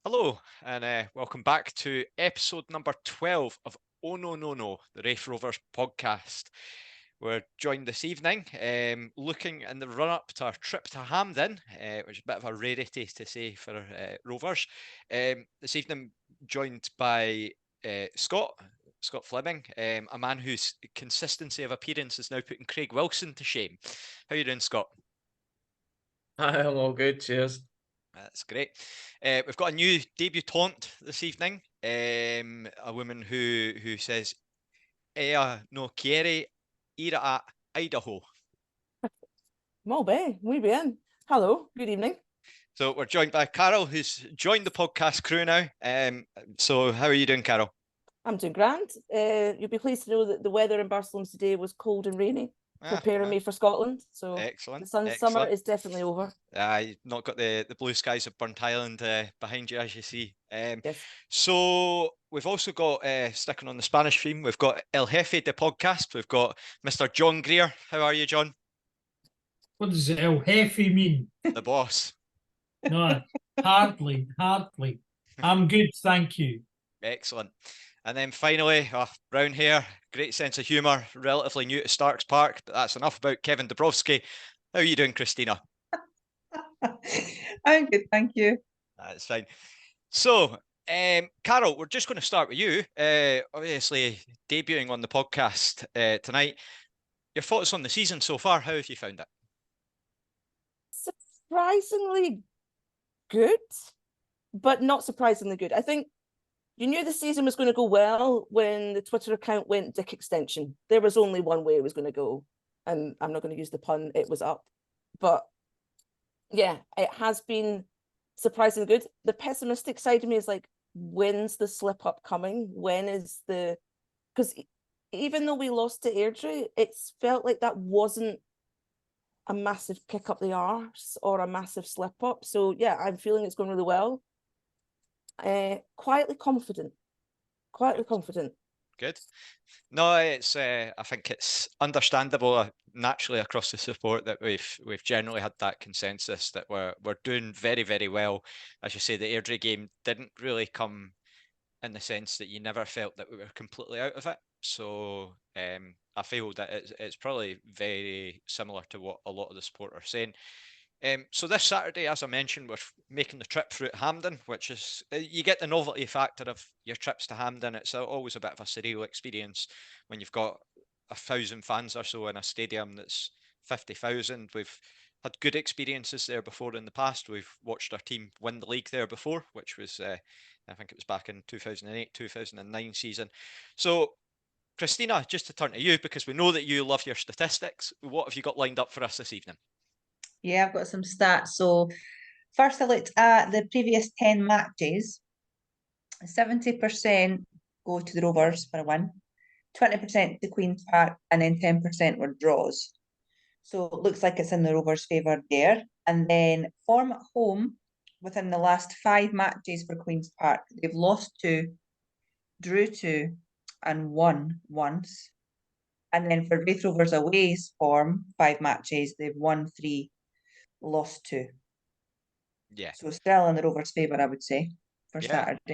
Hello, and welcome back to episode number 12 of Oh No No No, the Raith Rovers podcast. We're joined this evening looking in the run-up to our trip to Hampden, which is a bit of a rarity to say for Rovers. This evening joined by Scott Fleming, a man whose consistency of appearance is now putting Craig Wilson to shame. How are you doing, Scott? Hi, I'm all good, cheers. That's great. We've got a new debutante this evening. A woman who says, "Ea no quiere ir a Idaho." Muy bien. Hello, good evening. So we're joined by Carol, who's joined the podcast crew now. So how are you doing, Carol? I'm doing grand. You'll be pleased to know that the weather in Barcelona today was cold and rainy, preparing me for Scotland. So excellent. Summer is definitely over. You've not got the blue skies of Burnt Island behind you, as you see. Yes. So we've also got, sticking on the Spanish theme, we've got El Jefe de Podcast. We've got Mr. John Greer. How are you, John? What does El Jefe mean? The boss. No, hardly. I'm good, thank you. Excellent. And then finally, brown hair, great sense of humour, relatively new to Starks Park, but that's enough about Kevin Dabrowski. How are you doing, Christina? I'm good, thank you. That's fine. So, Carol, we're just going to start with you. Obviously, debuting on the podcast tonight. Your thoughts on the season so far? How have you found it? Surprisingly good, but not surprisingly good. I think you knew the season was going to go well when the Twitter account went Dick Extension. There was only one way it was going to go, and I'm not going to use the pun, it was up. But yeah, it has been surprisingly good. The pessimistic side of me is like, when's the slip up coming? When is the... Because even though we lost to Airdrie, it's felt like that wasn't a massive kick up the arse or a massive slip up. So yeah, I'm feeling it's going really well. Quietly confident. Good. No, it's. I think it's understandable naturally across the support that we've generally had that consensus that we're doing very, very well. As you say, the Airdrie game didn't really come in the sense that you never felt that we were completely out of it. So I feel that it's probably very similar to what a lot of the support are saying. So this Saturday, as I mentioned, we're making the trip through Hampden, which is, you get the novelty factor of your trips to Hampden. It's always a bit of a surreal experience when you've got 1,000 fans or so in a stadium that's 50,000. We've had good experiences there before in the past. We've watched our team win the league there before, which was, I think it was back in 2008, 2009 season. So, Christina, just to turn to you, because we know that you love your statistics, what have you got lined up for us this evening? Yeah, I've got some stats. So first I looked at the previous 10 matches. 70% go to the Rovers for a win, 20% to Queen's Park, and then 10% were draws. So it looks like it's in the Rovers' favour there. And then form at home within the last 5 matches for Queen's Park, they've lost 2, drew 2, and won once. And then for Raith Rovers away's form, 5 matches, they've won 3, lost 2. Yeah. So still in the Rovers' favour, I would say, for Saturday.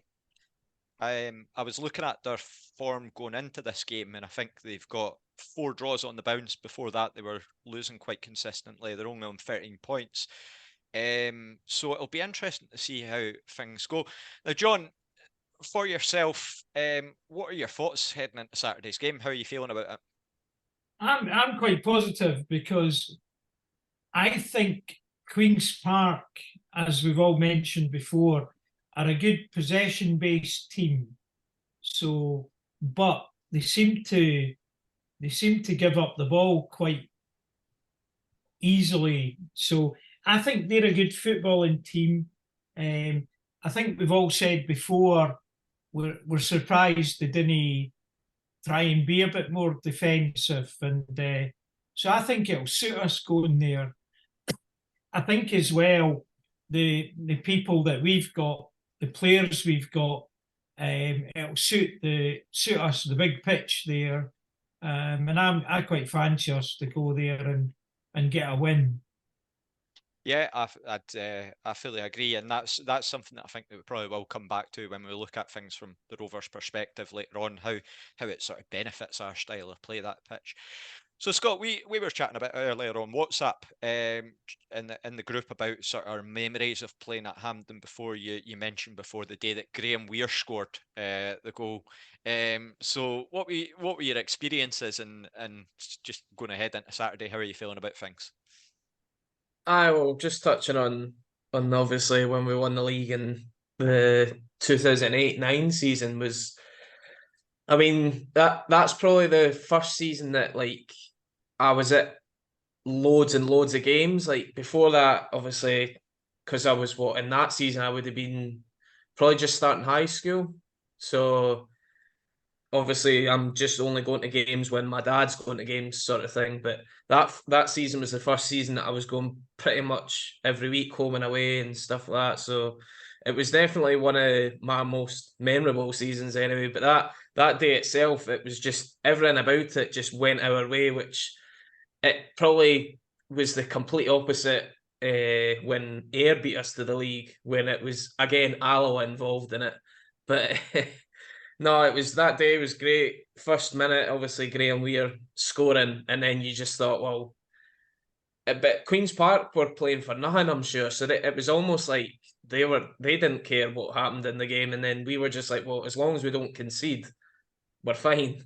I was looking at their form going into this game, and I think they've got 4 draws on the bounce. Before that, they were losing quite consistently. They're only on 13 points. So it'll be interesting to see how things go. Now, John, for yourself, what are your thoughts heading into Saturday's game? How are you feeling about it? I'm quite positive because I think Queen's Park, as we've all mentioned before, are a good possession-based team. So, but they seem to give up the ball quite easily. So I think they're a good footballing team. I think we've all said before we're surprised they didn't try and be a bit more defensive, and so I think it'll suit us going there. I think as well the people that we've got, the players we've got, it'll suit us the big pitch there, and I quite fancy us to go there and get a win. Yeah, I fully agree, and that's something that I think that we probably will come back to when we look at things from the Rovers' perspective later on, how it sort of benefits our style of play, that pitch. So Scott, we were chatting about earlier on WhatsApp in the group about sort of our memories of playing at Hampden before. You mentioned before the day that Graham Weir scored the goal. So what were your experiences and just going ahead into Saturday? How are you feeling about things? I will just touching on obviously when we won the league in the 2008-9 season was, I mean, that's probably the first season that like I was at loads and loads of games. Like before that, obviously, because I was in that season I would have been probably just starting high school. So obviously I'm just only going to games when my dad's going to games, sort of thing. But that season was the first season that I was going pretty much every week, home and away and stuff like that. So it was definitely one of my most memorable seasons anyway. But that day itself, it was just everything about it just went our way, which it probably was the complete opposite when Ayr beat us to the league, when it was again Alloa involved in it. But no, it was, that day was great. First minute, obviously Graham Weir scoring, and then you just thought, well, but Queen's Park were playing for nothing, I'm sure. So it was almost like they didn't care what happened in the game, and then we were just like, well, as long as we don't concede, we're fine.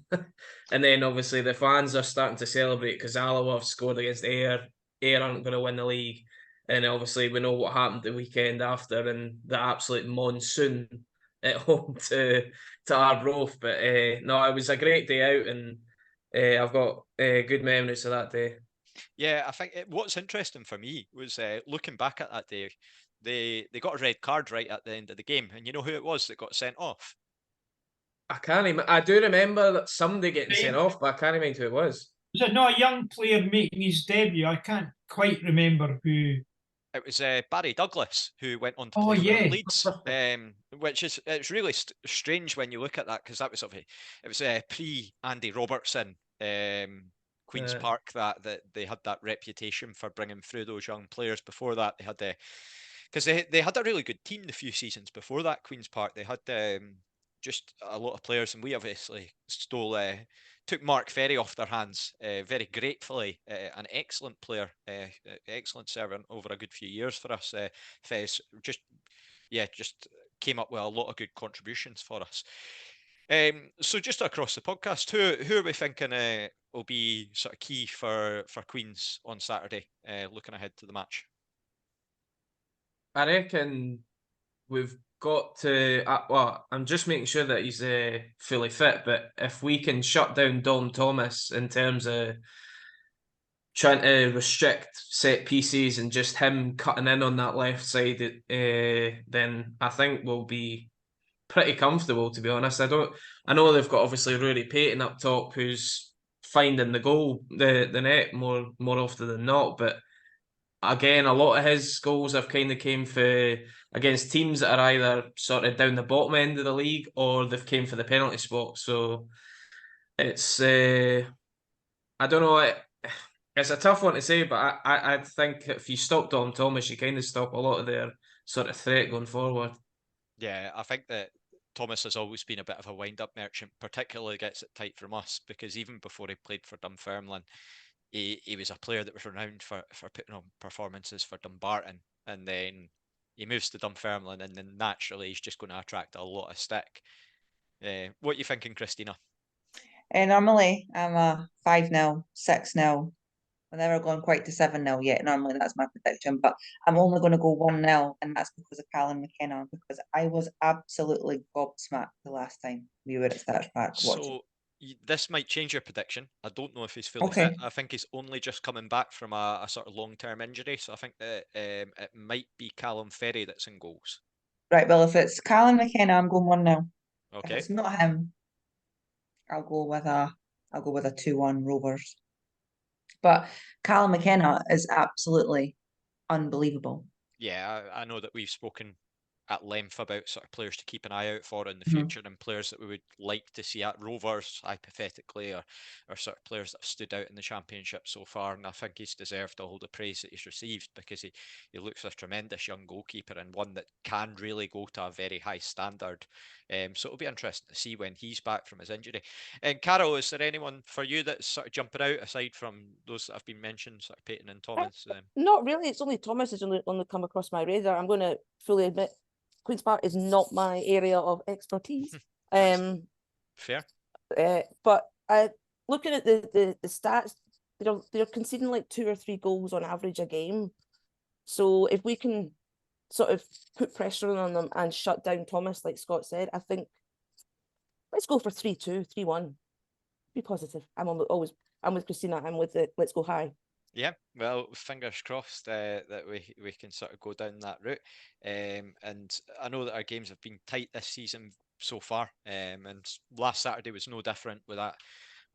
And then obviously the fans are starting to celebrate because Alloa have scored against Ayr. Ayr aren't going to win the league. And obviously we know what happened the weekend after and the absolute monsoon at home to Arbroath. But no, it was a great day out, and I've got good memories of that day. Yeah, I think what's interesting for me was looking back at that day, they got a red card right at the end of the game, and you know who it was that got sent off? I can't even, I do remember that somebody getting sent off, but I can't remember who it was. Was it not a young player making his debut? I can't quite remember who. It was Barry Douglas who went on to Oh, play for yeah. Leeds, which is it's really strange when you look at that because that was it was pre Andy Robertson, Queen's Park that they had that reputation for bringing through those young players. Before that, they had because they had a really good team the few seasons before that. Queen's Park, they had just a lot of players, and we obviously took Mark Ferry off their hands very gratefully. An excellent player, excellent servant over a good few years for us. Fez just came up with a lot of good contributions for us. So just across the podcast, who are we thinking will be sort of key for Queens on Saturday, looking ahead to the match? I reckon we've got to. Well, I'm just making sure that he's fully fit. But if we can shut down Dom Thomas in terms of trying to restrict set pieces and just him cutting in on that left side, then I think we'll be pretty comfortable. To be honest, I know they've got obviously Rory Payton up top, who's finding the goal, the net more often than not, but. Again, a lot of his goals have kind of came for against teams that are either sort of down the bottom end of the league or they've came for the penalty spot. So it's I don't know. It's a tough one to say, but I think if you stop Dom Thomas, you kind of stop a lot of their sort of threat going forward. Yeah, I think that Thomas has always been a bit of a wind-up merchant, particularly gets it tight from us because even before he played for Dunfermline, he was a player that was renowned for putting on performances for Dumbarton, and then he moves to Dunfermline, and then naturally he's just going to attract a lot of stick. What are you thinking, Christina? Normally I'm a 5-0, 6-0. I've never gone quite to 7-0 yet. Normally that's my prediction, but I'm only going to go 1-0, and that's because of Callum McKenna, because I was absolutely gobsmacked the last time we were at Stars Park watching. So this might change your prediction. I don't know if he's fully Okay. fit. I think he's only just coming back from a sort of long-term injury, so I think that it might be Callum Ferry that's in goals. Right, well, if it's Callum McKenna, I'm going 1-0. If Okay. it's not him, I'll go with a 2-1 Rovers. But Callum McKenna is absolutely unbelievable. Yeah, I know that we've spoken at length about sort of players to keep an eye out for in the Mhm. future and players that we would like to see at Rovers, hypothetically, or sort of players that have stood out in the Championship so far. And I think he's deserved all the praise that he's received because he looks a tremendous young goalkeeper and one that can really go to a very high standard. So it'll be interesting to see when he's back from his injury. And Carol, is there anyone for you that's sort of jumping out aside from those that have been mentioned, sort of Peyton and Thomas? Not really. It's only Thomas has only come across my radar. I'm going to fully admit Queen's Park is not my area of expertise. Fair. But looking at the stats, they're conceding like 2 or 3 goals on average a game. So if we can sort of put pressure on them and shut down Thomas, like Scott said, I think let's go for 3-2, 3-1. Be positive. I'm with Christina. I'm with the let's go high. Yeah, well, fingers crossed that we can sort of go down that route. And I know that our games have been tight this season so far. And last Saturday was no different with that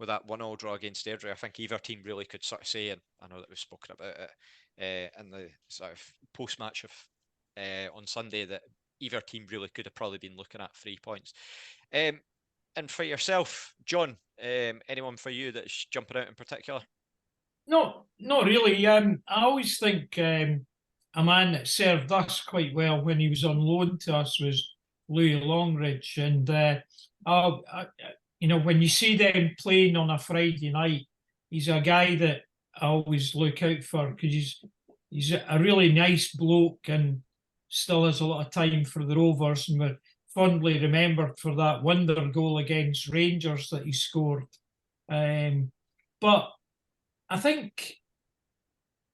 1-1 draw against Airdrie. I think either team really could sort of say, and I know that we've spoken about it in the sort of post-match of on Sunday, that either team really could have probably been looking at 3 points. And for yourself, John, anyone for you that's jumping out in particular? No, not really. I always think a man that served us quite well when he was on loan to us was Louis Longridge, and when you see them playing on a Friday night, he's a guy that I always look out for because he's a really nice bloke and still has a lot of time for the Rovers, and we're fondly remembered for that wonder goal against Rangers that he scored. But I think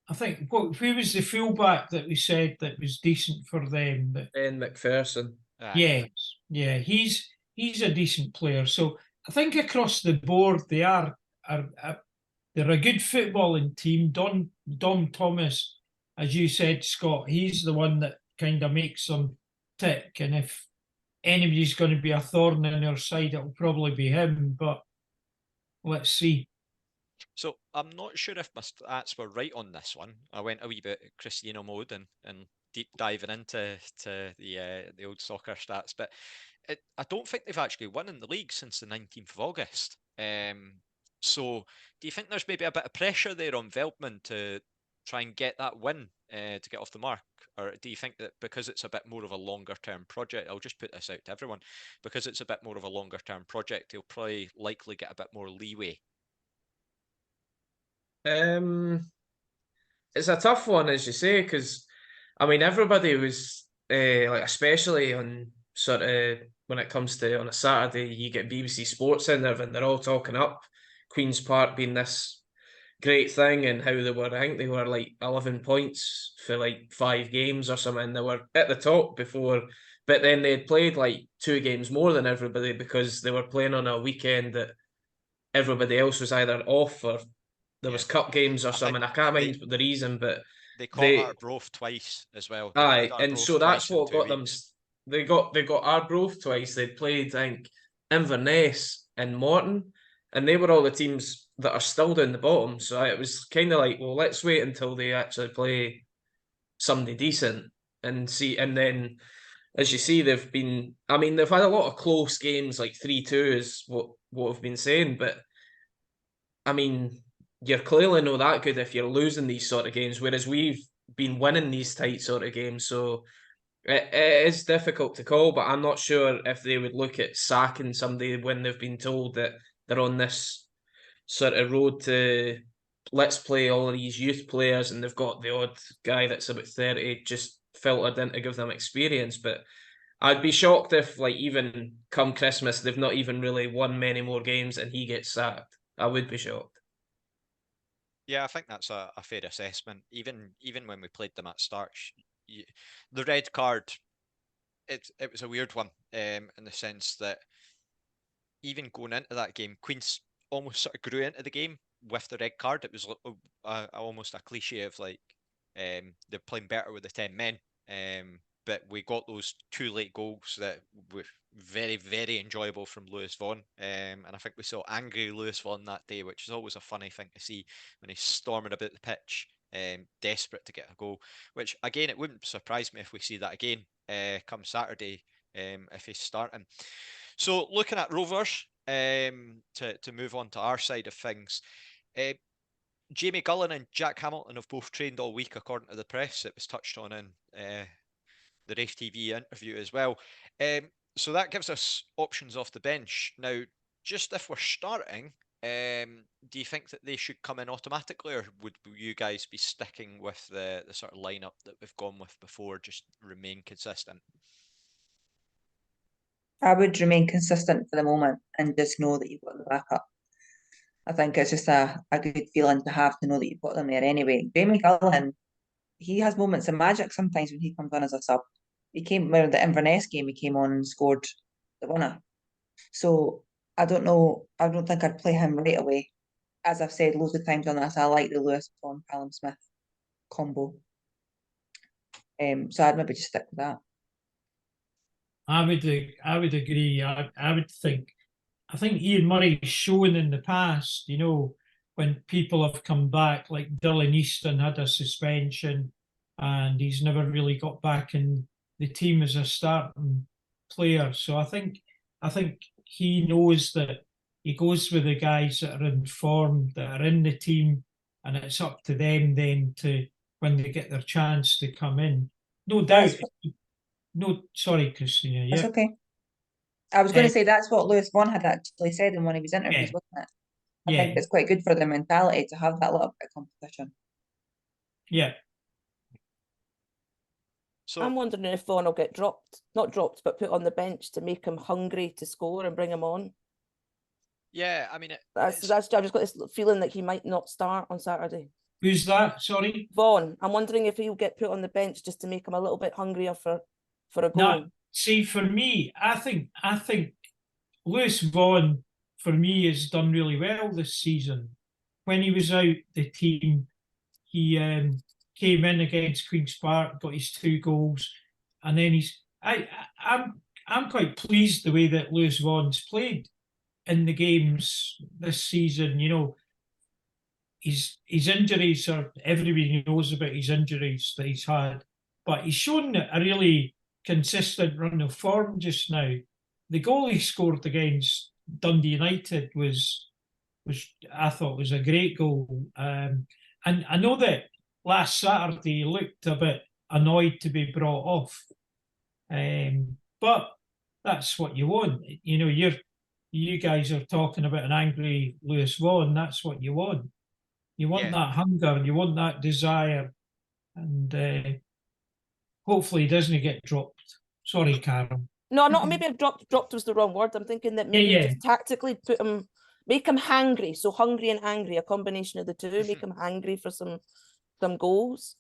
who was the fullback that we said that was decent for them? Ben McPherson. Yes, yeah, he's a decent player. So I think across the board they're a good footballing team. Dom Thomas, as you said, Scott, he's the one that kind of makes them tick. And if anybody's going to be a thorn in their side, it'll probably be him. But let's see. So I'm not sure if my stats were right on this one. I went a wee bit Christina mode and deep diving into the old soccer stats, but I don't think they've actually won in the league since the 19th of August. So do you think there's maybe a bit of pressure there on Veltman to try and get that win to get off the mark? Or do you think that because it's a bit more of a longer term project, I'll just put this out to everyone, because it's a bit more of a longer term project, he'll probably likely get a bit more leeway? It's a tough one, as you say, because I mean everybody was like, especially on sort of when it comes to on a Saturday, you get BBC Sports in there and they're all talking up Queen's Park being this great thing and how they were. I think they were like 11 points for like 5 games or something. They were at the top before, but then they had played like 2 games more than everybody because they were playing on a weekend that everybody else was either off or there was cup games or something. I can't mind the reason, but they caught Arbroath twice as well. Aye, and so that's what got them. They got Arbroath twice. They'd played, I think, Inverness and Morton, and they were all the teams that are still down the bottom. So it was kind of like, well, let's wait until they actually play somebody decent and see. And then, as you see, they've been. I mean, they've had a lot of close games, like 3-2 is what I've been saying, but I mean, you're clearly not that good if you're losing these sort of games, whereas we've been winning these tight sort of games. So it is difficult to call, but I'm not sure if they would look at sacking somebody when they've been told that they're on this sort of road to let's play all of these youth players and they've got the odd guy that's about 30 just filtered in to give them experience. But I'd be shocked if, like, even come Christmas, they've not even really won many more games and he gets sacked. I would be shocked. Yeah, I think that's a fair assessment. Even when we played them at Starks, the red card, it was a weird one in the sense that even going into that game, Queens almost sort of grew into the game with the red card. It was almost a cliche of like they're playing better with the 10 men. But we got those 2 late goals that were very, very enjoyable from Lewis Vaughan. And I think we saw angry Lewis Vaughan that day, which is always a funny thing to see when he's storming about the pitch desperate to get a goal, which again, it wouldn't surprise me if we see that again come Saturday if he's starting. So looking at Rovers, to move on to our side of things, Jamie Gullen and Jack Hamilton have both trained all week, according to the press. It was touched on in the Raith TV interview as well. So that gives us options off the bench. Now, just if we're starting, do you think that they should come in automatically, or would you guys be sticking with the sort of lineup that we've gone with before, just remain consistent? I would remain consistent for the moment and just know that you've got the backup. I think it's just a good feeling to have to know that you've got them there anyway. Jamie Gullen, he has moments of magic sometimes when he comes on as a sub. He came with the Inverness game, he came on and scored the winner. So I don't know. I don't think I'd play him right away. As I've said loads of times on this, I like the Lewis Vaughan Callum Smith combo. So I'd maybe just stick with that. I would agree. I would think. I think Ian Murray's shown in the past, you know, when people have come back, like Dylan Easton had a suspension, and he's never really got back in the team as a starting player. So I think he knows that he goes with the guys that are in form, that are in the team, and it's up to them then to, when they get their chance, to come in. No doubt. No, sorry, Christina. Yeah. That's okay. I was going to say that's what Lewis Vaughan had actually said in one of his interviews, wasn't it? I think it's quite good for their mentality to have that little bit of competition. Yeah. So I'm wondering if Vaughan will get not dropped, but put on the bench to make him hungry to score and bring him on. Yeah, I mean, I've just got this feeling that he might not start on Saturday. Who's that? Sorry? Vaughan. I'm wondering if he'll get put on the bench just to make him a little bit hungrier for a goal. No, see, for me, I think Lewis Vaughan, for me, has done really well this season. When he was out the team, he came in against Queen's Park, got his 2 goals, and then I'm quite pleased the way that Lewis Vaughan's played in the games this season. You know, his injuries are, everybody knows about his injuries that he's had, but he's shown a really consistent run of form just now. The goal he scored against Dundee United was I thought was a great goal. And I know that last Saturday he looked a bit annoyed to be brought off. But that's what you want. You know, you guys are talking about an angry Lewis Vaughan. That's what you want. You want that hunger, you want that desire, and hopefully he doesn't get dropped. Sorry, Carol. No, not maybe dropped was the wrong word. I'm thinking that maybe just tactically make him hangry. So hungry and angry, a combination of the two, make him hangry for some goals.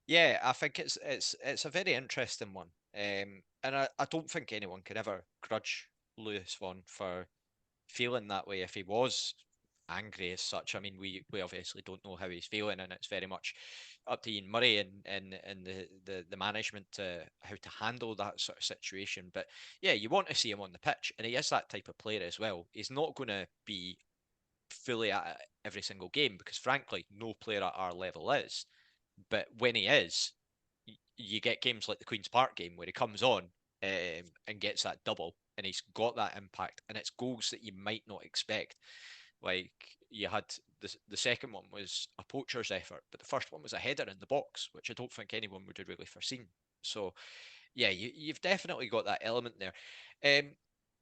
Yeah, I think it's a very interesting one. And I don't think anyone can ever grudge Lewis Vaughan for feeling that way if he was angry as such. I mean, we obviously don't know how he's feeling, and it's very much up to Ian Murray and the management to how to handle that sort of situation. But yeah, you want to see him on the pitch, and he is that type of player as well. He's not going to be fully at it every single game, because frankly, no player at our level is. But when he is, you get games like the Queen's Park game where he comes on and gets that double, and he's got that impact, and it's goals that you might not expect. Like, you had the second one was a poacher's effort, but the first one was a header in the box, which I don't think anyone would have really foreseen. So yeah, you've definitely got that element there.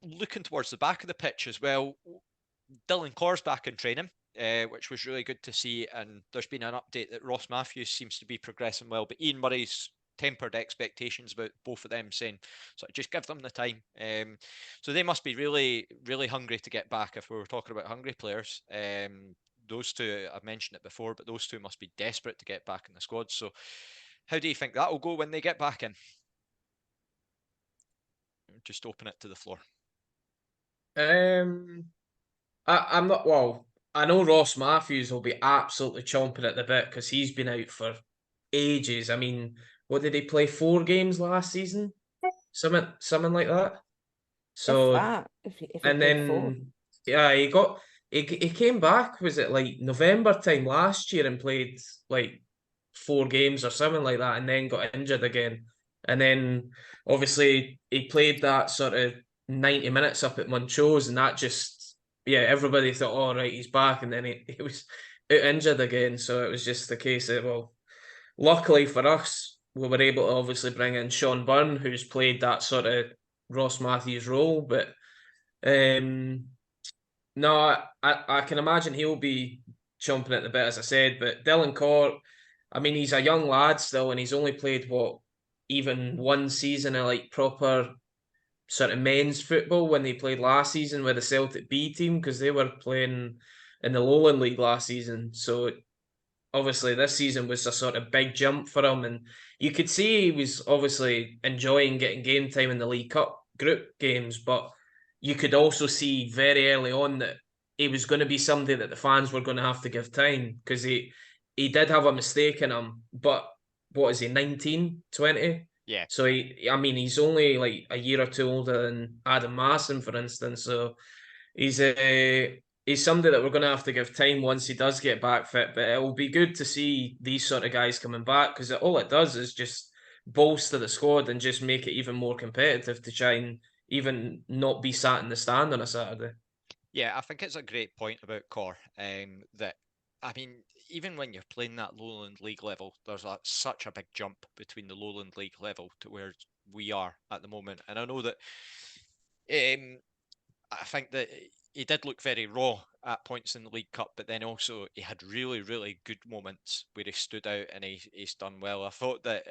Looking towards the back of the pitch as well, Dylan Corr's back in training, which was really good to see, and there's been an update that Ross Matthews seems to be progressing well, but Ian Murray's tempered expectations about both of them, saying, so just give them the time. So they must be really, really hungry to get back. If we were talking about hungry players, those two, I've mentioned it before, but those two must be desperate to get back in the squad. So how do you think that will go when they get back in? Just open it to the floor. I'm not, well, I know Ross Matthews will be absolutely chomping at the bit because he's been out for ages. I mean, what did he play, 4 games last season? Something like that. So if he and then 4. yeah, he got he came back, was it like November time last year, and played like 4 games or something like that, and then got injured again. And then obviously he played that sort of 90 minutes up at Montrose, and that just, yeah, everybody thought, oh, right, he's back. And then he was out injured again. So it was just the case of, well, luckily for us, we were able to obviously bring in Sean Byrne, who's played that sort of Ross Matthews role. But no, I can imagine he'll be chomping at the bit, as I said. But Dylan Court, I mean, he's a young lad still, and he's only played, what, even one season of like proper sort of men's football when they played last season with the Celtic B team, because they were playing in the Lowland League last season. So obviously this season was a sort of big jump for him, and you could see he was obviously enjoying getting game time in the League Cup group games, but you could also see very early on that he was going to be somebody that the fans were going to have to give time, because he did have a mistake in him, but what is he, 19, 20? Yeah. So he's only like a year or two older than Adam Masson, for instance. So he's somebody that we're going to have to give time once he does get back fit. But it will be good to see these sort of guys coming back, because all it does is just bolster the squad and just make it even more competitive to try and even not be sat in the stand on a Saturday. Yeah, I think it's a great point about Core. That, I mean, even when you're playing that Lowland League level, there's such a big jump between the Lowland League level to where we are at the moment. And I know that I think that he did look very raw at points in the League Cup, but then also he had really, really good moments where he stood out and he's done well. I thought that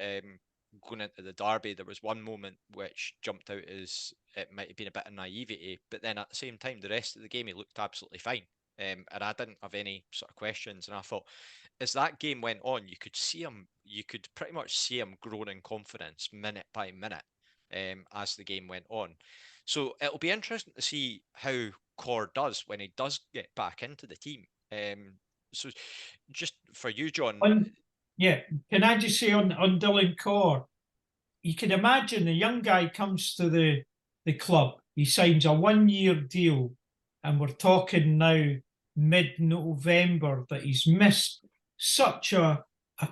going into the derby, there was one moment which jumped out as it might have been a bit of naivety, but then at the same time, the rest of the game he looked absolutely fine. And I didn't have any sort of questions. And I thought, as that game went on, you could pretty much see him growing in confidence minute by minute as the game went on. So it'll be interesting to see how Core does when he does get back into the team. So just for you, John. Yeah, can I just say on Dylan Core, you can imagine the young guy comes to the club, he signs a 1-year deal, and we're talking now mid-November that he's missed such a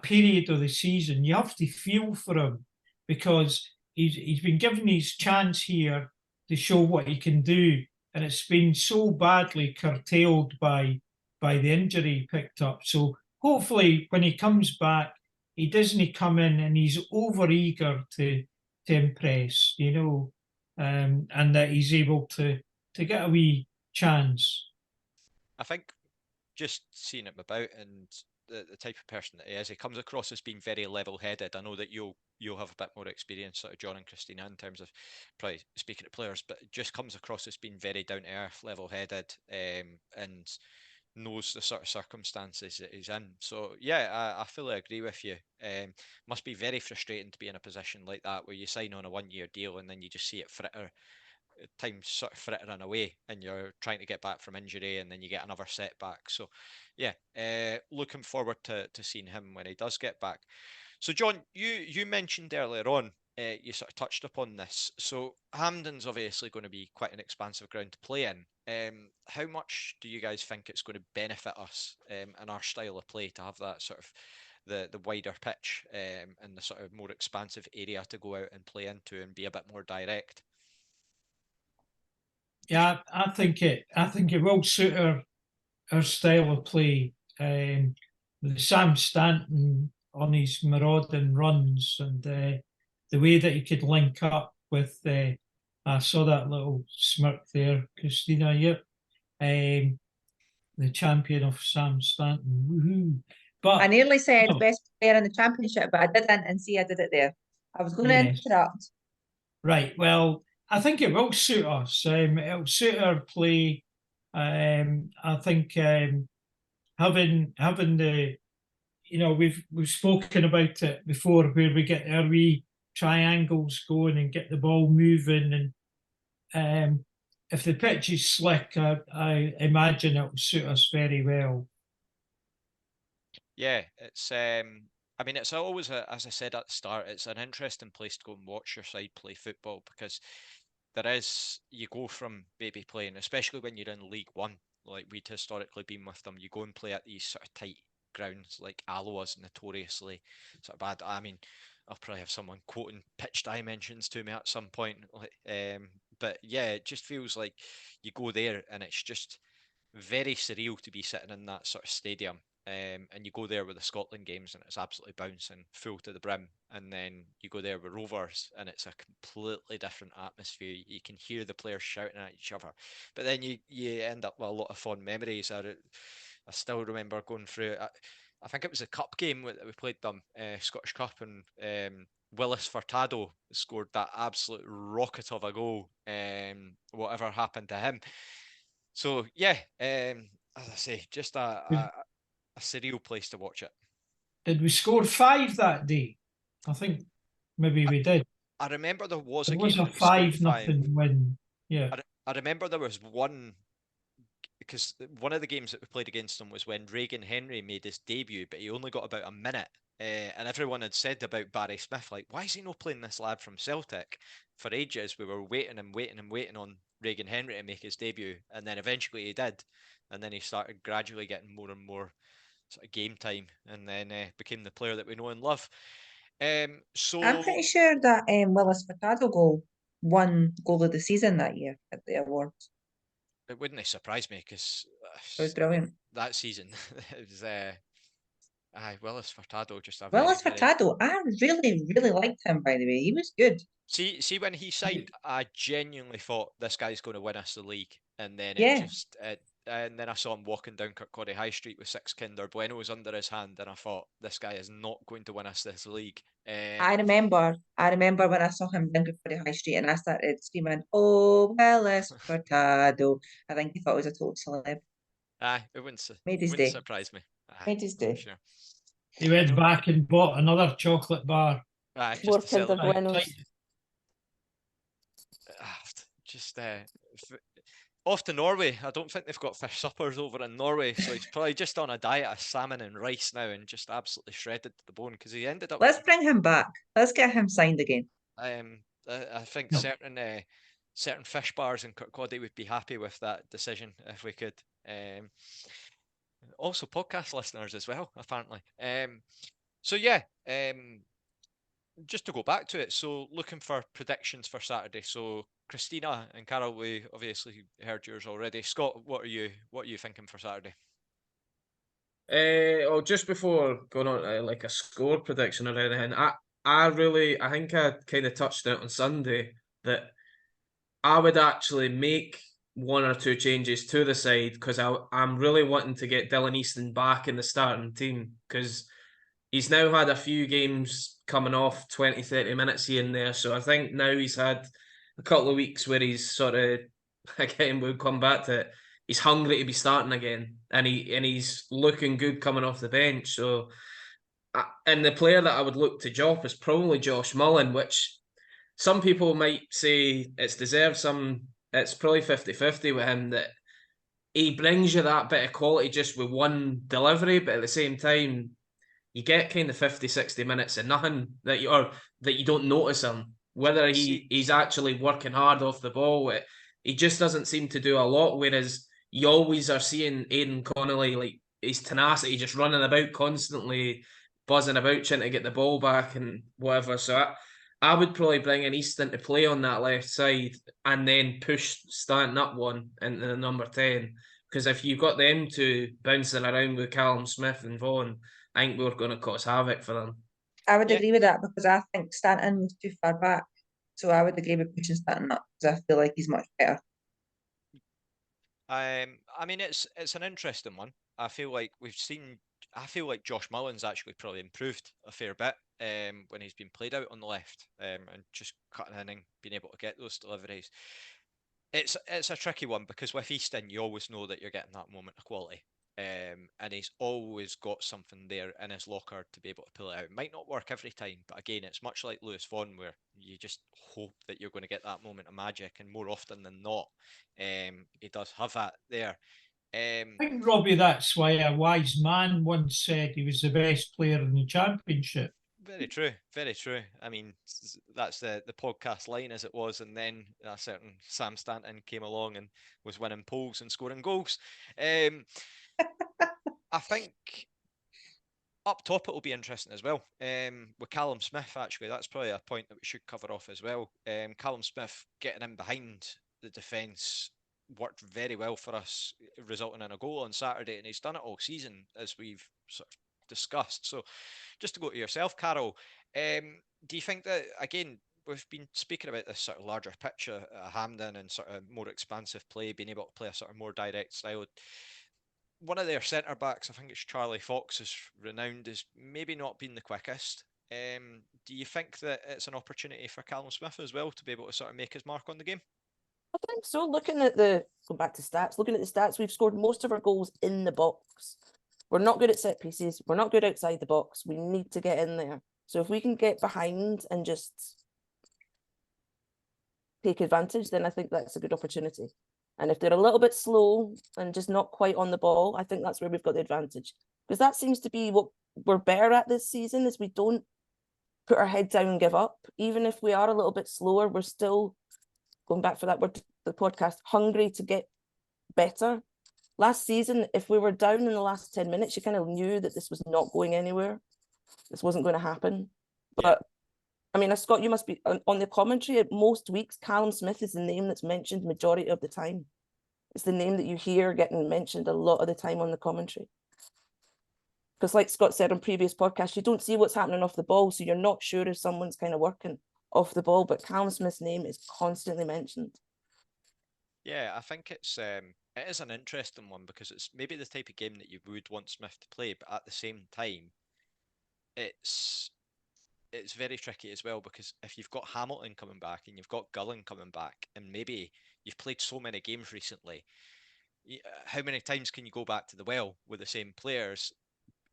period of the season. You have to feel for him, because he's been given his chance here to show what he can do, and it's been so badly curtailed by the injury he picked up. So hopefully when he comes back, he doesn't come in and he's over eager to impress, and that he's able to get a wee chance. I think just seeing him about and the type of person that he is, he comes across as being very level-headed. I know that you'll have a bit more experience, sort of John and Christina, in terms of probably speaking to players, but it just comes across as being very down-to-earth, level-headed, and knows the sort of circumstances that he's in. So yeah, I fully agree with you. Must be very frustrating to be in a position like that where you sign on a 1-year deal and then you just see it fritter, time sort of frittering away, and you're trying to get back from injury and then you get another setback. So yeah, looking forward to seeing him when he does get back. So John, you mentioned earlier on, you sort of touched upon this. So Hampden's obviously going to be quite an expansive ground to play in. How much do you guys think it's going to benefit us in our style of play to have that sort of the wider pitch and the sort of more expansive area to go out and play into and be a bit more direct? Yeah, I think it will suit our style of play. With Sam Stanton on his marauding runs, and the way that he could link up with, I saw that little smirk there, Christina. Yep, the champion of Sam Stanton. Woohoo! But I nearly said no, best player in the championship, but I didn't, and see I did it there. I was going to Yes. interrupt. Right. Well, I think it will suit us. It'll suit our play. I think having the, we've spoken about it before, where we get our wee triangles going and get the ball moving, and if the pitch is slick, I imagine it will suit us very well. Yeah, it's I mean, it's always as I said at the start, it's an interesting place to go and watch your side play football, because you go from maybe playing, especially when you're in League One, like we'd historically been with them. You go and play at these sort of tight grounds like Alloa's notoriously sort of bad. I mean, I'll probably have someone quoting pitch dimensions to me at some point. But yeah, it just feels like you go there and it's just very surreal to be sitting in that sort of stadium. And you go there with the Scotland games and it's absolutely bouncing full to the brim. And then you go there with Rovers and it's a completely different atmosphere. You can hear the players shouting at each other. But then you end up with a lot of fond memories. I still remember going through, I think it was a cup game that we played them, Scottish Cup, and Willis Furtado scored that absolute rocket of a goal. Whatever happened to him. So yeah, as I say, just a surreal place to watch it. Did we score 5 that day? I think maybe we did. I remember there was It a was game a that we scored 5-0 win. Yeah. I remember there was one, because one of the games that we played against them was when Regan Henry made his debut, but he only got about a minute. And everyone had said about Barry Smith, like, why is he not playing this lad from Celtic? For ages, we were waiting and waiting and waiting on Regan Henry to make his debut, and then eventually he did. And then he started gradually getting more and more sort of game time, and then became the player that we know and love. So I'm pretty sure that Willis Furtado goal won goal of the season that year at the awards. it wouldn't surprise me because It was brilliant. that season it was Willis Furtado just a Willis very Furtado, I really liked him, by the way. He was good. see when he signed, I genuinely thought this guy's going to win us the league, and then Yeah. and then I saw him walking down Kirkcaldy High Street with 6 Kinder Buenos under his hand, and I thought this guy is not going to win us this league. I remember when I saw him down Kirkcaldy High Street and I started screaming, "Oh, Willis Furtado!" I think he thought I was a total celeb. It wouldn't Made his day. surprise me. Made his day. Sure. He went back and bought another chocolate bar. More Just to Kinder celebrate. Buenos. Just off to Norway. I don't think they've got fish suppers over in Norway, so he's probably just on a diet of salmon and rice now, and just absolutely shredded to the bone because he ended up. Let's bring him back. Let's get him signed again. I think certain fish bars in Kirkcaldy would be happy with that decision if we could. Also, podcast listeners as well, apparently. So yeah. Just to go back to it, so looking for predictions for Saturday. So Christina and Carol, we obviously heard yours already. Scott, what are you thinking for Saturday? Just before going on to like a score prediction or anything, I think I kind of touched it on Sunday that I would actually make 1 or 2 changes to the side because I'm really wanting to get Dylan Easton back in the starting team because he's now had a few games coming off 20, 30 minutes here and there. So I think now he's had a couple of weeks where he's sort of, again, we'll come back to it, he's hungry to be starting again. And he's looking good coming off the bench. So, and the player that I would look to drop is probably Josh Mullen, which some people might say it's deserved. It's probably 50-50 with him that he brings you that bit of quality just with one delivery, but at the same time, you get kind of 50, 60 minutes and nothing that you don't notice him. Whether he's actually working hard off the ball, he just doesn't seem to do a lot. Whereas you always are seeing Aidan Connolly, like his tenacity, just running about constantly, buzzing about, trying to get the ball back and whatever. So I would probably bring in Easton to play on that left side and then push Stanton up one into the number 10. Because if you've got them two bouncing around with Callum Smith and Vaughan, I think we're going to cause havoc for them. I would agree with that because I think Stanton was too far back. So I would agree with pushing Stanton up because I feel like he's much better. I mean, it's an interesting one. I feel like Josh Mullen's actually probably improved a fair bit when he's been played out on the left and just cutting in and being able to get those deliveries. It's a tricky one because with Easton, you always know that you're getting that moment of quality. And he's always got something there in his locker to be able to pull it out. It might not work every time, but again, it's much like Lewis Vaughan, where you just hope that you're going to get that moment of magic, and more often than not, he does have that there. I think, Robbie, that's why a wise man once said he was the best player in the championship. Very true, very true. I mean, that's the podcast line as it was, and then a certain Sam Stanton came along and was winning polls and scoring goals. I think up top it'll be interesting as well. With Callum Smith, actually, that's probably a point that we should cover off as well. Callum Smith getting in behind the defence worked very well for us, resulting in a goal on Saturday, and he's done it all season, as we've sort of discussed. So, just to go to yourself, Carol, do you think that, again, we've been speaking about this sort of larger picture at Hampden and sort of more expansive play, being able to play a sort of more direct style? One of their centre backs, I think it's Charlie Fox, is renowned as maybe not being the quickest. Do you think that it's an opportunity for Callum Smith as well to be able to sort of make his mark on the game? I think so. Looking at go back to stats, looking at the stats, we've scored most of our goals in the box. We're not good at set pieces. We're not good outside the box. We need to get in there. So if we can get behind and just take advantage, then I think that's a good opportunity. And if they're a little bit slow and just not quite on the ball, I think that's where we've got the advantage. Because that seems to be what we're better at this season, is we don't put our head down and give up. Even if we are a little bit slower, we're still, going back for that word, the podcast, hungry to get better. Last season, if we were down in the last 10 minutes, you kind of knew that this was not going anywhere. This wasn't going to happen. But I mean, Scott, you must be on the commentary. At most weeks, Callum Smith is the name that's mentioned majority of the time. It's the name that you hear getting mentioned a lot of the time on the commentary. Because like Scott said on previous podcasts, you don't see what's happening off the ball, so you're not sure if someone's kind of working off the ball, but Callum Smith's name is constantly mentioned. Yeah, I think it is an interesting one, because it's maybe the type of game that you would want Smith to play, but at the same time, it's very tricky as well, because if you've got Hamilton coming back and you've got Gullen coming back, and maybe you've played so many games recently, how many times can you go back to the well with the same players,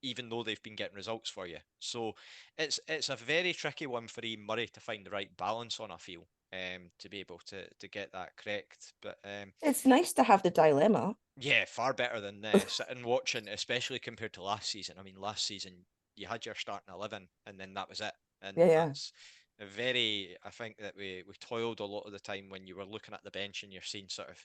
even though they've been getting results for you? So it's a very tricky one for Ian Murray to find the right balance on, I feel, to be able to get that correct. But it's nice to have the dilemma. Yeah, far better than sitting watching, especially compared to last season. I mean, last season you had your starting 11 and then that was it. And that's a very, I think that we toiled a lot of the time when you were looking at the bench and you're seeing sort of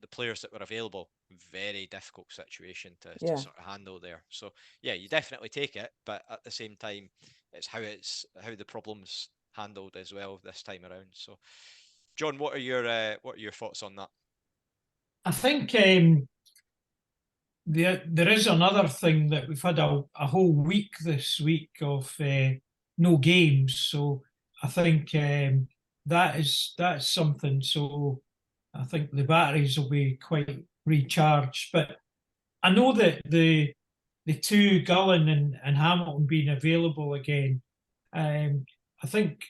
the players that were available. Very difficult situation to sort of handle there. So yeah, you definitely take it, but at the same time, it's how the problem's handled as well this time around. So, John, what are your thoughts on that? I think there is another thing that we've had a whole week this week of no games, so I think that's something. So I think the batteries will be quite recharged. But I know that the two, Gullen and Hamilton, being available again, I think,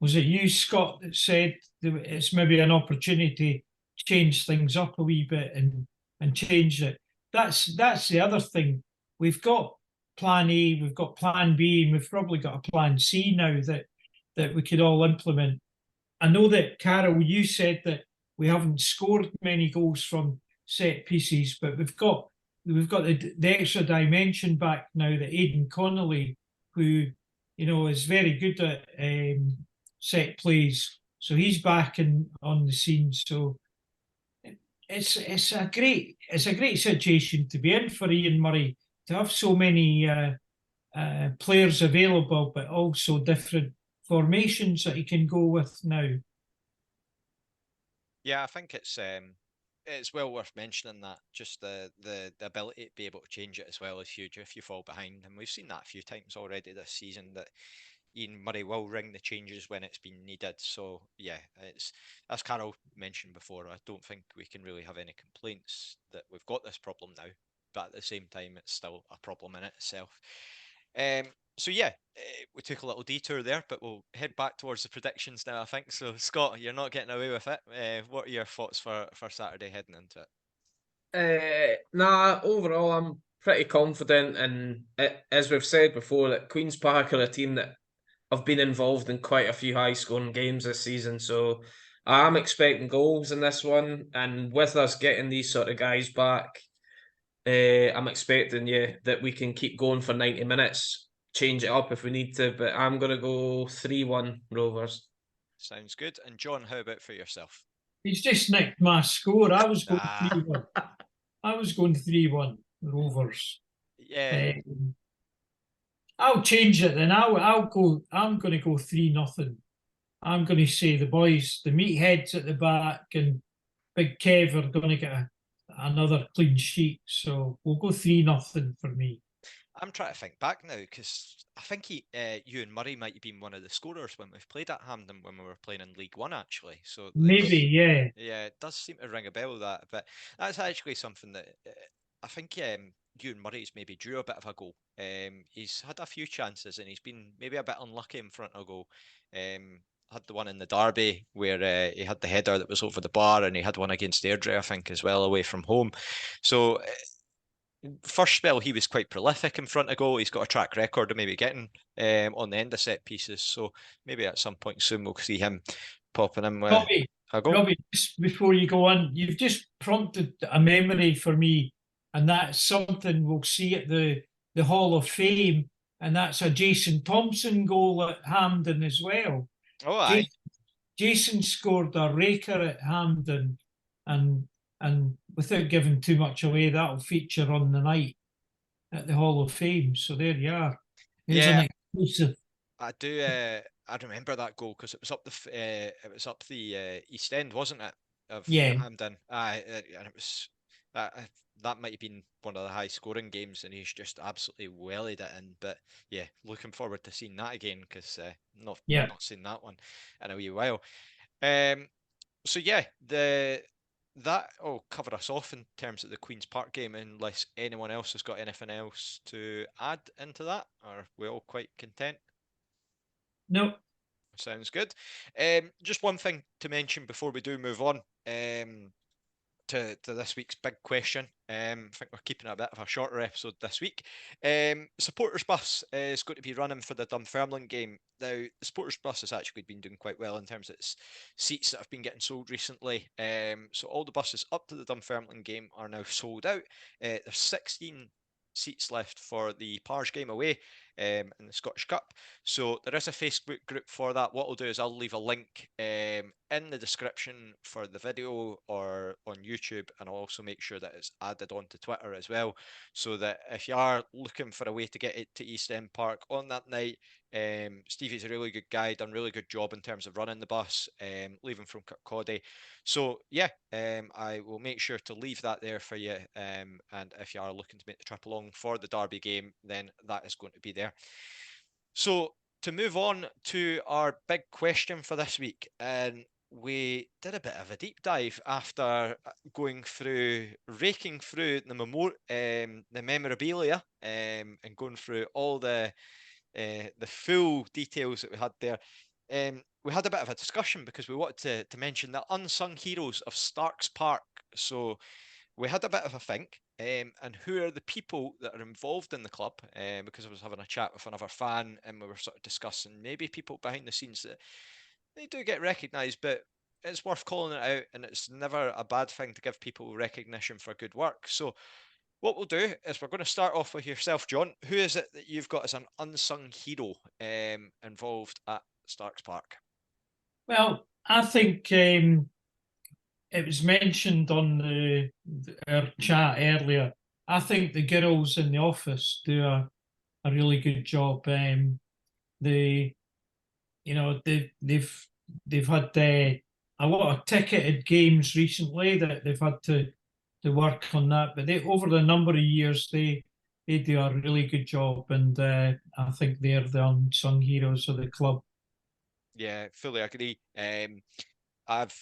was it you, Scott, that said it's maybe an opportunity to change things up a wee bit and change it. That's the other thing. We've got plan A, we've got plan B, and we've probably got a plan C now that we could all implement. I know that, Carol, you said that we haven't scored many goals from set pieces, but we've got the extra dimension back now that Aidan Connolly, who is very good at set plays, so he's back on the scene. So it's a great situation to be in for Ian Murray, to have so many players available, but also different formations that he can go with now. Yeah, I think it's well worth mentioning that, just the ability to be able to change it as well is huge if you fall behind, and we've seen that a few times already this season, that Ian Murray will ring the changes when it's been needed. So yeah, it's, as Carol mentioned before, I don't think we can really have any complaints that we've got this problem now, but at the same time, it's still a problem in itself. So yeah, we took a little detour there, but we'll head back towards the predictions now, I think. So Scott, you're not getting away with it. What are your thoughts for Saturday heading into it? Nah, overall, I'm pretty confident, and as we've said before, that Queen's Park are a team that have been involved in quite a few high-scoring games this season, so I'm expecting goals in this one, and with us getting these sort of guys back, I'm expecting that we can keep going for 90 minutes. change it up if we need to, but I'm going to go 3-1 Rovers. Sounds good. And John, how about for yourself? He's just nicked my score. I was going Ah. 3-1. I was going 3-1 Rovers. Yeah. I'll change it then. I'll go. I'm going to go 3-0. I'm going to say the boys, the meatheads at the back, and Big Kev are going to get another clean sheet. So we'll go 3-0 for me. I'm trying to think back now because I think Ewan Murray might have been one of the scorers when we've played at Hampden when we were playing in League One, actually. So Maybe, yeah. Yeah, it does seem to ring a bell, that, but that's actually something that I think Ewan Murray's maybe drew a bit of a goal. He's had a few chances and he's been maybe a bit unlucky in front of goal. Had the one in the derby where he had the header that was over the bar, and he had one against Airdrie, I think, as well, away from home. So first spell he was quite prolific in front of goal. He's got a track record of maybe getting on the end of set pieces. So maybe at some point soon we'll see him popping in with a goal. Robbie, just before you go on, you've just prompted a memory for me, and that's something we'll see at the Hall of Fame, and that's a Jason Thompson goal at Hampden as well. Oh, aye. Jason scored a raker at Hampden, and without giving too much away, that'll feature on the night at the Hall of Fame. So there you are. Here's an exclusive. I do. I remember that goal because it was up the East End, wasn't it? Of Hampden. Aye, and it was that might have been one of the high scoring games, and he's just absolutely wellied it in. But yeah, looking forward to seeing that again because not seen that one in a wee while. So yeah, that'll cover us off in terms of the Queen's Park game, unless anyone else has got anything else to add into that. Are we all quite content? No. Sounds good. Just one thing to mention before we do move on to this week's big question. I think we're keeping a bit of a shorter episode this week. Supporters bus is going to be running for the Dunfermline game. Now, the supporters bus has actually been doing quite well in terms of its seats that have been getting sold recently. So all the buses up to the Dunfermline game are now sold out. There's 16 seats left for the Pars game away in the Scottish Cup. So there is a Facebook group for that. What I'll do is I'll leave a link in the description for the video or on YouTube, and I'll also make sure that it's added onto Twitter as well, so that if you are looking for a way to get it to East End Park on that night, Stevie's a really good guy, done a really good job in terms of running the bus, leaving from Kirkcaldy. So yeah, I will make sure to leave that there for you, and if you are looking to make the trip along for the Derby game, then that is going to be there. So to move on to our big question for this week, and we did a bit of a deep dive after raking through the memorabilia, and going through all the full details that we had there. We had a bit of a discussion because we wanted to mention the unsung heroes of Starks Park. So we had a bit of a think, and who are the people that are involved in the club, because I was having a chat with another fan and we were sort of discussing maybe people behind the scenes that they do get recognised, but it's worth calling it out, and it's never a bad thing to give people recognition for good work. So what we'll do is we're going to start off with yourself, John. Who is it that you've got as an unsung hero involved at Starks Park? Well, I think it was mentioned on our chat earlier. I think the girls in the office do a really good job. They've had a lot of ticketed games recently that they've had to work on that, but over the number of years they do a really good job, and I think they're the unsung heroes of the club. Yeah, fully agree. I've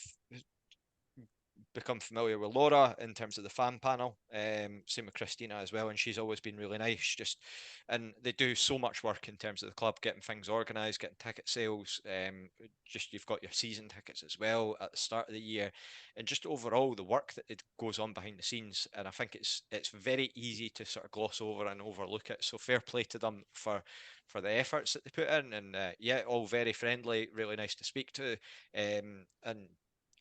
become familiar with Laura in terms of the fan panel. Same with Christina as well, and she's always been really nice. And they do so much work in terms of the club, getting things organised, getting ticket sales. You've got your season tickets as well at the start of the year, and just overall the work that it goes on behind the scenes. And I think it's very easy to sort of gloss over and overlook it. So fair play to them for the efforts that they put in, and all very friendly, really nice to speak to, and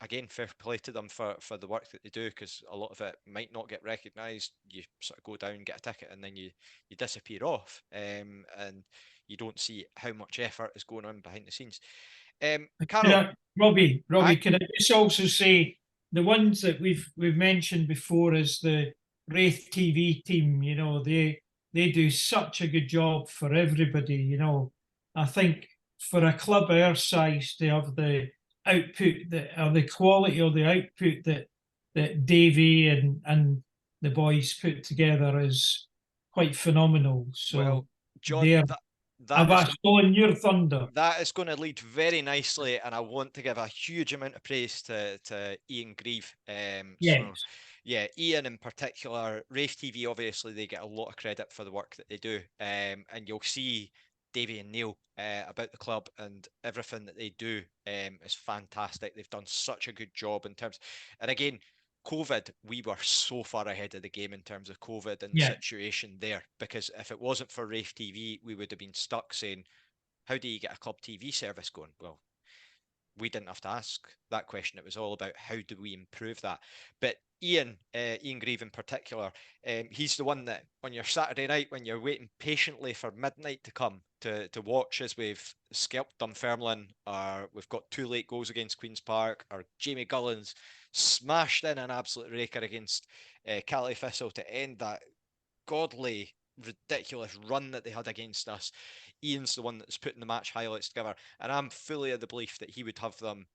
again, fair play to them for the work that they do, because a lot of it might not get recognised. You sort of go down, get a ticket, and then you disappear off, and you don't see how much effort is going on behind the scenes. Carol, Robbie, Aye. can I just also say the ones that we've mentioned before is the Raith TV team, you know, they do such a good job for everybody, you know. I think for a club our size to have the output or the quality or the output that Davey and the boys put together is quite phenomenal. So well, John, I've stolen your thunder. that is going to lead very nicely, and I want to give a huge amount of praise to Ian Grieve. Yes. So, yeah, Ian in particular, Rafe TV, obviously, they get a lot of credit for the work that they do. And you'll see Davey and Neil about the club, and everything that they do is fantastic. They've done such a good job in terms, and again, COVID, we were so far ahead of the game in terms of COVID and the situation there, because if it wasn't for Rafe TV, we would have been stuck saying, how do you get a club TV service going? Well, we didn't have to ask that question. It was all about how do we improve that. But Ian Grieve in particular, he's the one that on your Saturday night, when you're waiting patiently for midnight to come to watch as we've scalped Dunfermline, or we've got 2 late goals against Queen's Park, or Jamie Gullins smashed in an absolute raker against Cali Thistle to end that godly, ridiculous run that they had against us. Ian's the one that's putting the match highlights together, and I'm fully of the belief that he would have them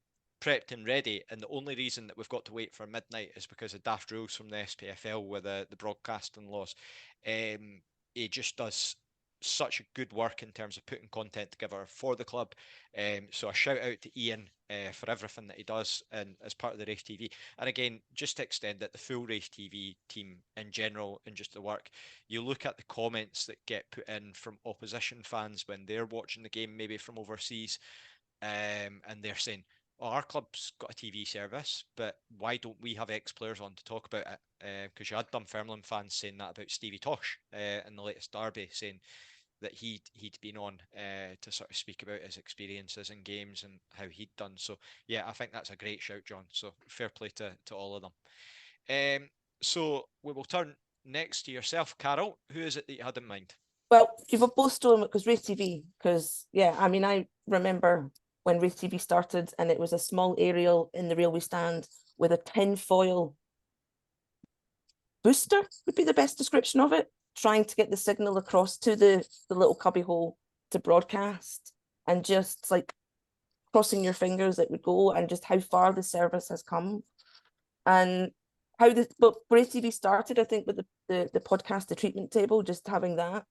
prepped and ready, and the only reason that we've got to wait for midnight is because of daft rules from the SPFL with the broadcasting laws. He just does such a good work in terms of putting content together for the club. So a shout out to Ian for everything that he does and as part of the Race TV. And again, just to extend it, the full Race TV team in general and just the work, you look at the comments that get put in from opposition fans when they're watching the game, maybe from overseas, and they're saying, oh, our club's got a TV service, but why don't we have ex-players on to talk about it? Because you had Dunfermline fans saying that about Stevie Tosh in the latest derby, saying that he'd been on to sort of speak about his experiences in games and how he'd done. So yeah, I think that's a great shout, John. So fair play to all of them. So we will turn next to yourself, Carol. Who is it that you had in mind? Well, you've both stolen it because Raith TV, because yeah, I mean, I remember when Raith TV started and it was a small aerial in the railway stand with a tin foil booster would be the best description of it, trying to get the signal across to the little cubby hole to broadcast, and just like crossing your fingers it would go, and just how far the service has come. And how but Raith TV started, I think, with the podcast, the treatment table, just having that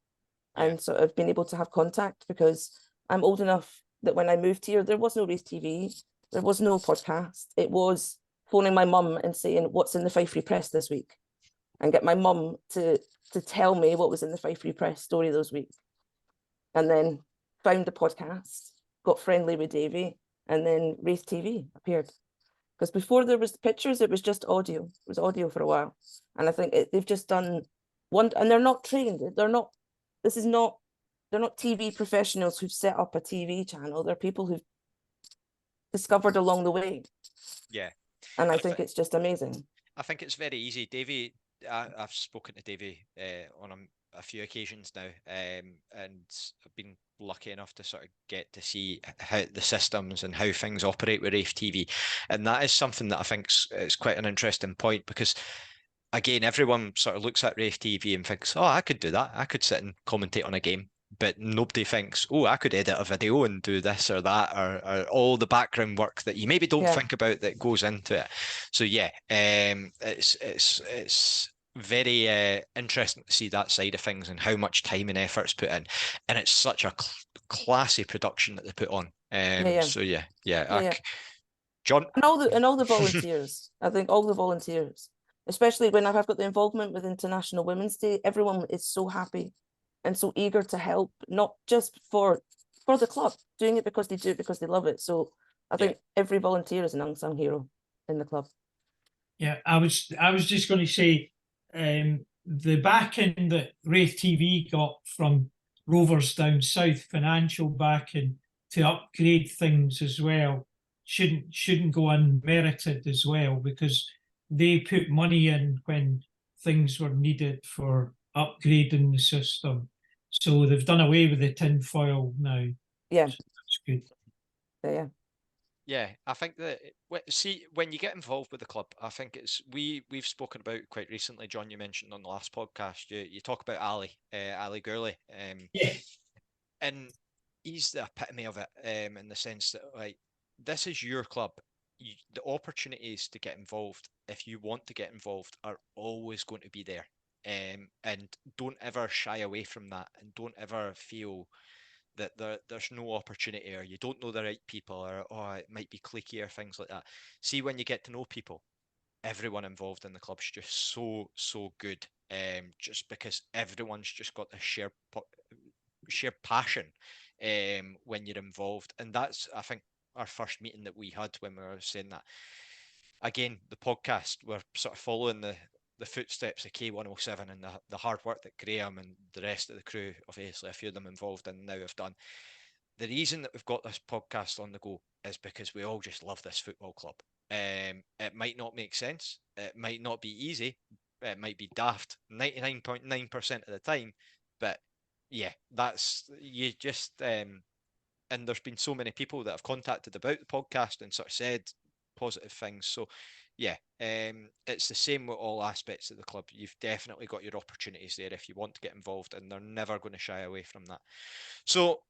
and sort of being able to have contact, because I'm old enough that when I moved here, there was no Race TV, there was no podcast. It was phoning my mum and saying, what's in the Fife Free Press this week? And get my mum to tell me what was in the Fife Free Press story those weeks. And then found the podcast, got friendly with Davey, and then Race TV appeared. Because before there was pictures, it was just audio. It was audio for a while. And I think they've just done one, and they're not trained. They're not TV professionals who've set up a TV channel. They're people who've discovered along the way. Yeah. And I think it's just amazing. I think it's very easy. Davey, I've spoken to Davey on a few occasions now, and I've been lucky enough to sort of get to see how the systems and how things operate with Rafe TV. And that is something that I think is quite an interesting point, because again, everyone sort of looks at Rafe TV and thinks, oh, I could do that. I could sit and commentate on a game. But nobody thinks, oh, I could edit a video and do this or that, or all the background work that you maybe don't think about that goes into it. So yeah, it's very interesting to see that side of things and how much time and effort's put in, and it's such a classy production that they put on. So yeah. John, and all the volunteers. I think all the volunteers, especially when I've got the involvement with International Women's Day, everyone is so happy and so eager to help, not just for the club, doing it because they do it because they love it. So I think every volunteer is an unsung hero in the club. Yeah, I was just going to say, the backing that Raith TV got from Rovers down south, financial backing to upgrade things as well, shouldn't go unmerited as well, because they put money in when things were needed for upgrading the system. So they've done away with the tin foil now. Yeah, So that's good. yeah. Yeah, I think that see when you get involved with the club, I think we've spoken about quite recently. John, you mentioned on the last podcast, you talk about Ali Gurley, Yeah. and he's the epitome of it, in the sense that like this is your club. The opportunities to get involved, if you want to get involved, are always going to be there. And don't ever shy away from that, and don't ever feel that there's no opportunity, or you don't know the right people, or oh, it might be cliquey or things like that. See, when you get to know people, everyone involved in the club's just so good. Just because everyone's just got this shared passion when you're involved. And that's, I think, our first meeting that we had when we were saying that. Again, the podcast, we're sort of following the footsteps of K107 and the hard work that Graham and the rest of the crew, obviously a few of them involved and now have done. The reason that we've got this podcast on the go is because we all just love this football club. It might not make sense. It might not be easy. It might be daft 99.9% of the time. But yeah, that's you just and there's been so many people that have contacted about the podcast and sort of said positive things. So yeah, it's the same with all aspects of the club. You've definitely got your opportunities there if you want to get involved, and they're never going to shy away from that. So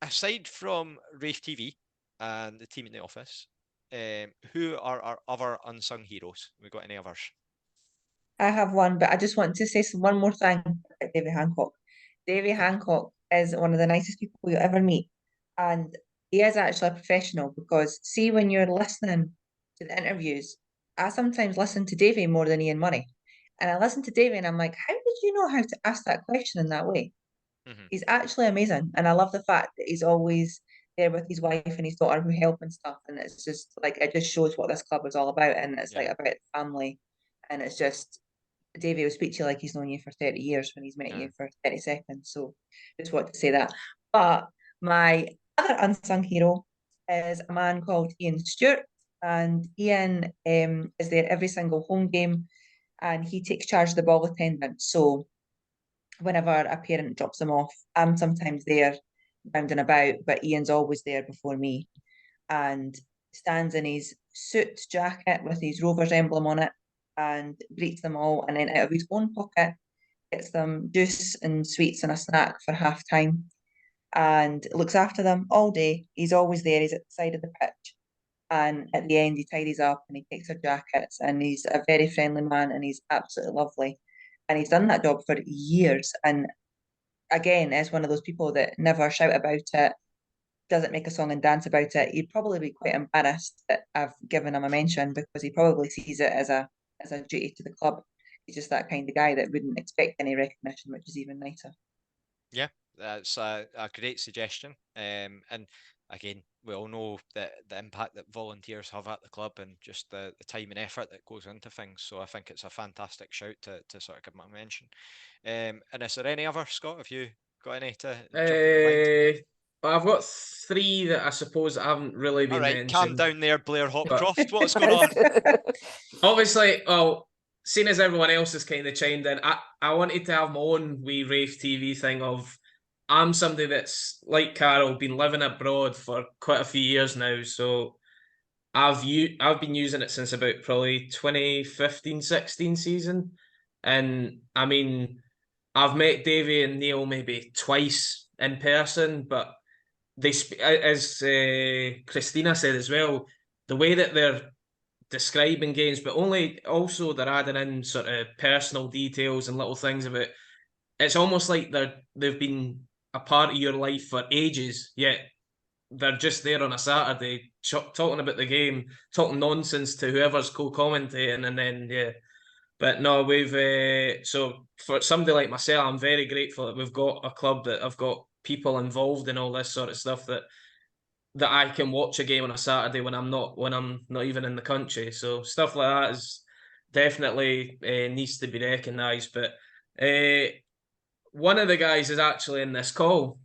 aside from Raith TV and the team in the office, who are our other unsung heroes? We got any others? I have one, but I just want to say one more thing about Davy Hancock. Davy Hancock is one of the nicest people you'll ever meet. And he is actually a professional, because see, when you're listening to the interviews, I sometimes listen to Davy more than Ian Murray. And I listen to Davy and I'm like, how did you know how to ask that question in that way? Mm-hmm. He's actually amazing. And I love the fact that he's always there with his wife and his daughter who help and stuff. And it's just like, it just shows what this club is all about. And it's like about family. And it's just, Davey will speak to you like he's known you for 30 years when he's met you for 30 seconds. So just want to say that. But my other unsung hero is a man called Ian Stewart. And Ian is there every single home game, and he takes charge of the ball attendant. So whenever a parent drops them off, I'm sometimes there round and about, but Ian's always there before me, and stands in his suit jacket with his Rovers emblem on it and greets them all, and then out of his own pocket gets them juice and sweets and a snack for half time, and looks after them all day. He's always there. He's at the side of the pitch, and at the end he tidies up and he takes their jackets, and he's a very friendly man, and he's absolutely lovely, and he's done that job for years. And again, is one of those people that never shout about it, doesn't make a song and dance about it. He'd probably be quite embarrassed that I've given him a mention, because he probably sees it as a duty to the club. He's just that kind of guy that wouldn't expect any recognition, which is even nicer. Yeah, that's a great suggestion. And again, we all know the impact that volunteers have at the club, and just the time and effort that goes into things. So I think it's a fantastic shout to sort of give him a mention. And is there any other, Scott? Have you got any to jump into mind? I've got three that I suppose haven't really been All right, calm mentioned. down there, Blair Hopcroft. What's going on? Obviously, well, seeing as everyone else has kind of chimed in, I wanted to have my own wee Raith TV thing of, I'm somebody that's, like Carol, been living abroad for quite a few years now, so I've been using it since about probably 2015-16 season. And I mean, I've met Davey and Neil maybe twice in person, but they, as Christina said as well, the way that they're describing games, but also they're adding in sort of personal details and little things about. It's almost like they've been a part of your life for ages, yet they're just there on a Saturday talking about the game, talking nonsense to whoever's co-commentating, and then yeah. But no, we've so for somebody like myself, I'm very grateful that we've got a club that have got people involved in all this sort of stuff, that I can watch a game on a Saturday when I'm not even in the country. So stuff like that is definitely needs to be recognised. But one of the guys is actually in this call,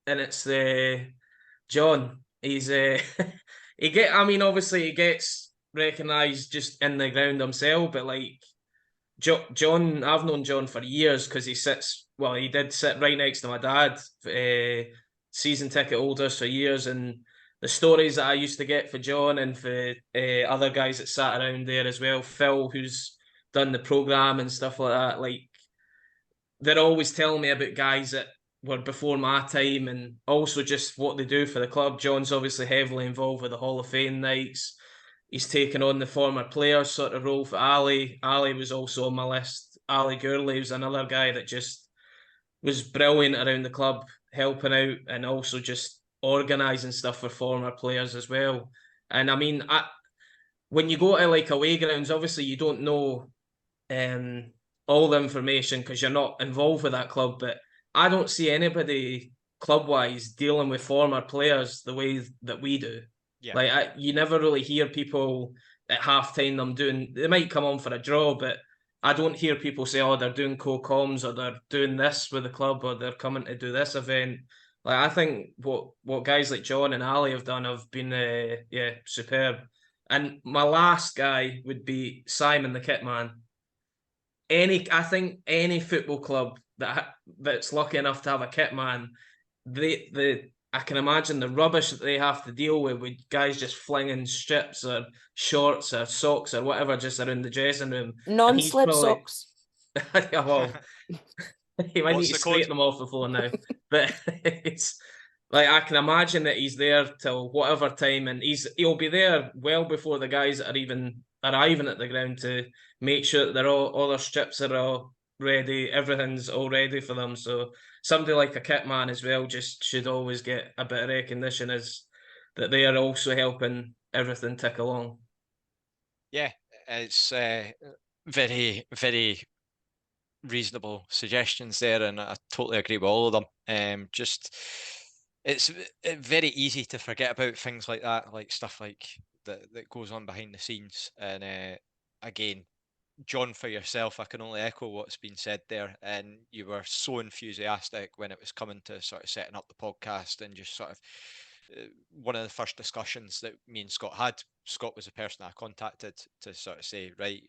and it's John. He's obviously he gets recognised just in the ground himself, but like John, I've known John for years because he did sit right next to my dad, season ticket holders for years, and the stories that I used to get for John and for other guys that sat around there as well, Phil, who's done the programme and stuff like that, like they're always telling me about guys that were before my time and also just what they do for the club. John's obviously heavily involved with the Hall of Fame nights. He's taken on the former players sort of role for Ali. Ali was also on my list. Ali Gurley was another guy that just was brilliant around the club, helping out and also just organising stuff for former players as well. And I mean, when you go to like away grounds, obviously you don't know all the information because you're not involved with that club, but I don't see anybody club-wise dealing with former players the way that we do. Yeah. Like you never really hear people at halftime they might come on for a draw, but I don't hear people say, oh, they're doing co-coms or they're doing this with the club or they're coming to do this event. Like I think what guys like John and Ali have done have been superb. And my last guy would be Simon the Kit Man. I think any football club that's lucky enough to have a kit man, I can imagine the rubbish that they have to deal with guys just flinging strips or shorts or socks or whatever just around the dressing room. Non-slip socks. Well, he might need to scrape them off the floor now. But it's like I can imagine that he's there till whatever time, and he'll be there well before the guys are even arriving at the ground to make sure that all their strips are all ready, everything's all ready for them. So somebody like a kit man as well just should always get a bit of recognition as that they are also helping everything tick along. Yeah, it's very, very reasonable suggestions there, and I totally agree with all of them. It's very easy to forget about things like that, like stuff like that goes on behind the scenes. And again, John, for yourself, I can only echo what's been said there. And you were so enthusiastic when it was coming to sort of setting up the podcast and just sort of one of the first discussions that me and Scott had. Scott was the person I contacted to sort of say, right,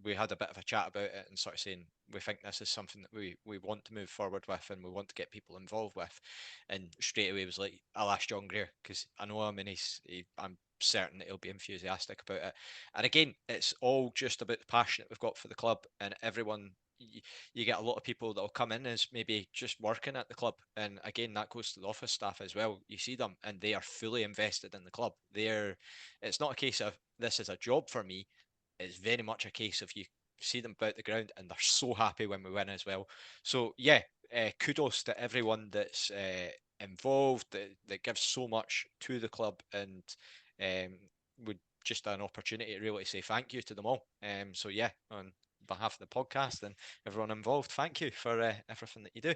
we had a bit of a chat about it and sort of saying we think this is something that we want to move forward with and we want to get people involved with. And straight away was like, I'll ask John Greer because I know him and I'm certain that he'll be enthusiastic about it. And again, it's all just about the passion that we've got for the club, and everyone. You get a lot of people that will come in as maybe just working at the club, and again that goes to the office staff as well. You see them and they are fully invested in the club. It's not a case of this is a job for me. It's very much a case of you see them about the ground and they're so happy when we win as well. So yeah, kudos to everyone that's involved, that gives so much to the club, and would just an opportunity to really say thank you to them all. So yeah, on behalf of the podcast and everyone involved, thank you for everything that you do.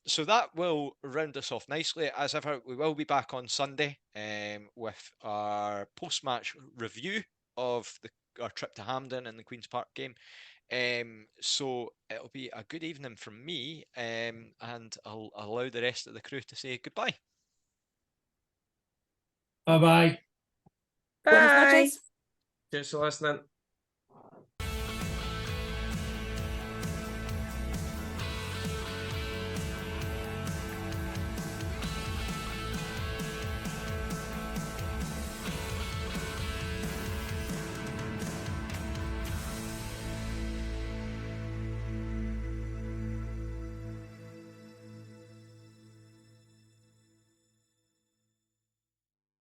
So that will round us off nicely. As ever, we will be back on Sunday with our post-match review of our trip to Hampden and the Queen's Park game. So it'll be a good evening from me, and I'll allow the rest of the crew to say goodbye. Bye-bye. Bye. Cheers for listening.